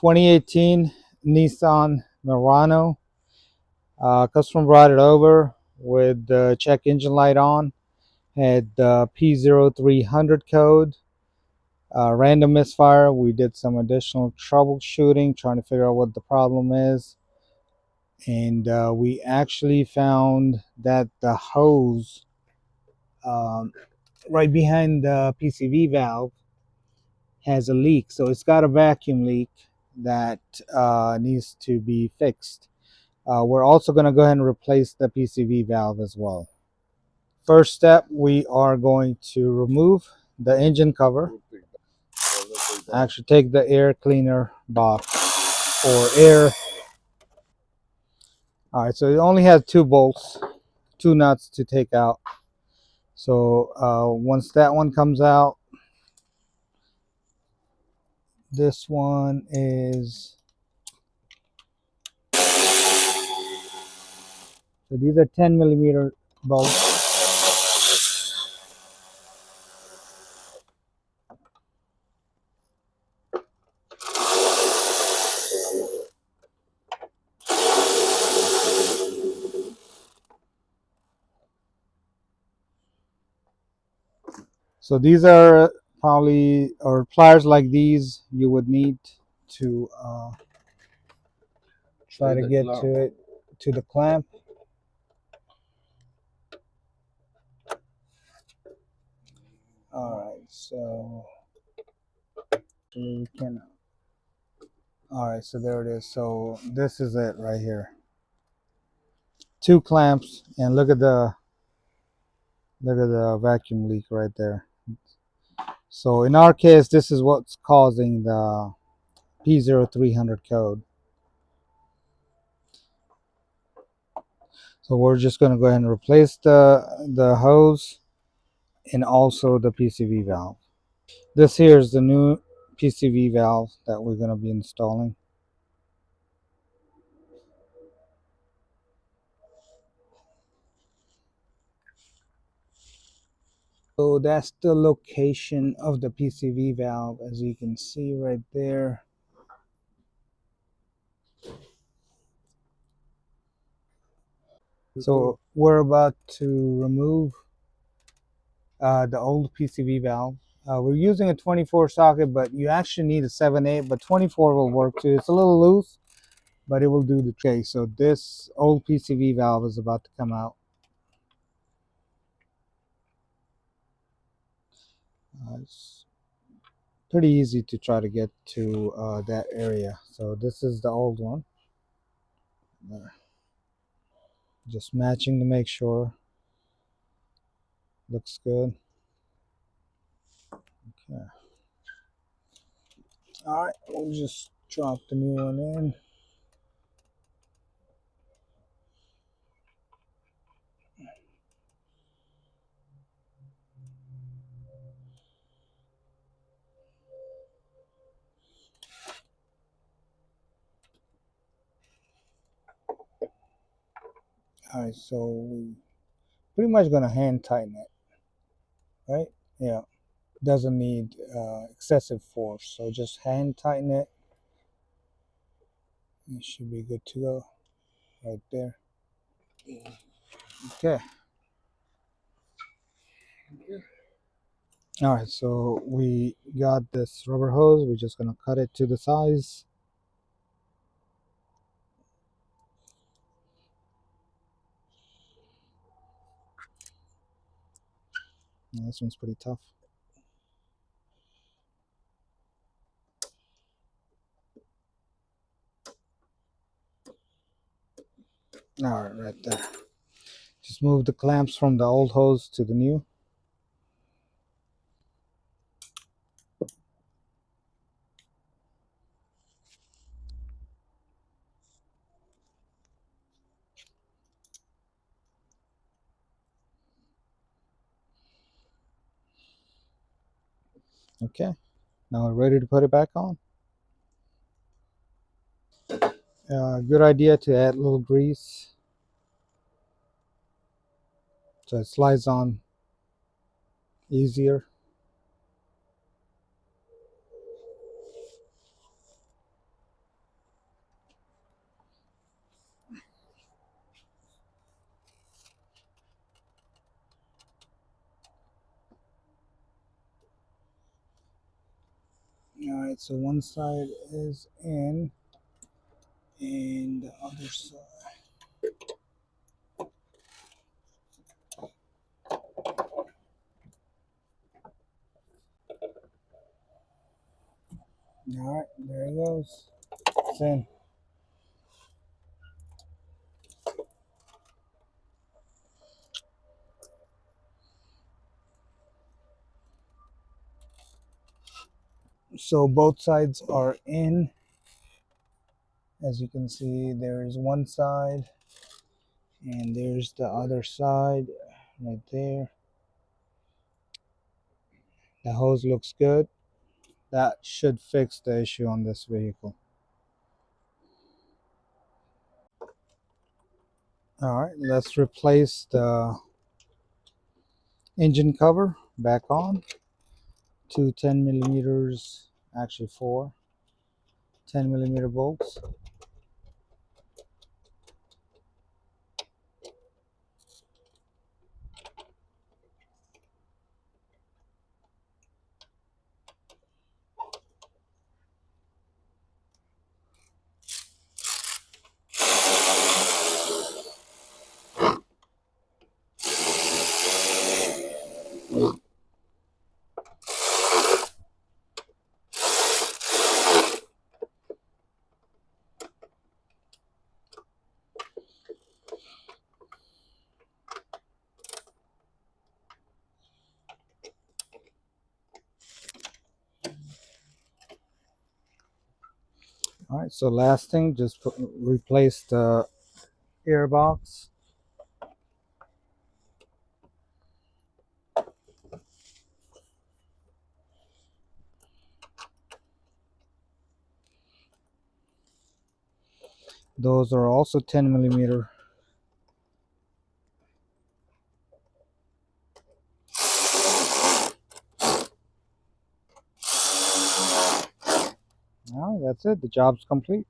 2018 Nissan Murano. Customer brought it over with the check engine light on. Had the P0300 code. Random misfire. We did some additional troubleshooting, trying to figure out what the problem is. And we actually found that the hose right behind the PCV valve has a leak. So it's got a vacuum leak that needs to be fixed. We're also going to go ahead and replace the PCV valve as well. First step, we are going to remove the engine cover. Actually take the air cleaner box or air. All right, so it only has 2 bolts, 2 nuts to take out. So once that one comes out, this one is, so these are 10mm bolts. So these are probably, or pliers like these you would need to try to get to it, to the clamp. All right, so we can. All right, so there it is. So this is it right here. 2 clamps, and look at the vacuum leak right there. So in our case, this is what's causing the P0300 code. So we're just going to go ahead and replace the hose and also the PCV valve. This here is the new PCV valve that we're going to be installing. So that's the location of the PCV valve, as you can see right there. So we're about to remove the old PCV valve. We're using a 24 socket, but you actually need a 7/8, but 24 will work too. It's a little loose, but it will do the trick. So this old PCV valve is about to come out. It's pretty easy to try to get to that area. So this is the old one. Just matching to make sure. Looks good. Okay. All right, we'll just drop the new one in. All right, so we pretty much gonna hand tighten it, right? Yeah, doesn't need excessive force, so just hand tighten it. It should be good to go right there. Okay. All right, so we got this rubber hose. We're just gonna cut it to the size. Yeah, this one's pretty tough. All right, right there. Just move the clamps from the old hose to the new. Okay, now we're ready to put it back on. Good idea to add a little grease so it slides on easier. Alright, so one side is in and the other side. Alright, there it goes. It's in. So both sides are in. As you can see, there's one side and there's the other side right there. The hose looks good. That should fix the issue on this vehicle. Alright, let's replace the engine cover back on. Two 10 millimeters, actually four 10mm bolts. Alright, so last thing, just replace the air box. Those are also 10mm. Alright, that's it. The job's complete.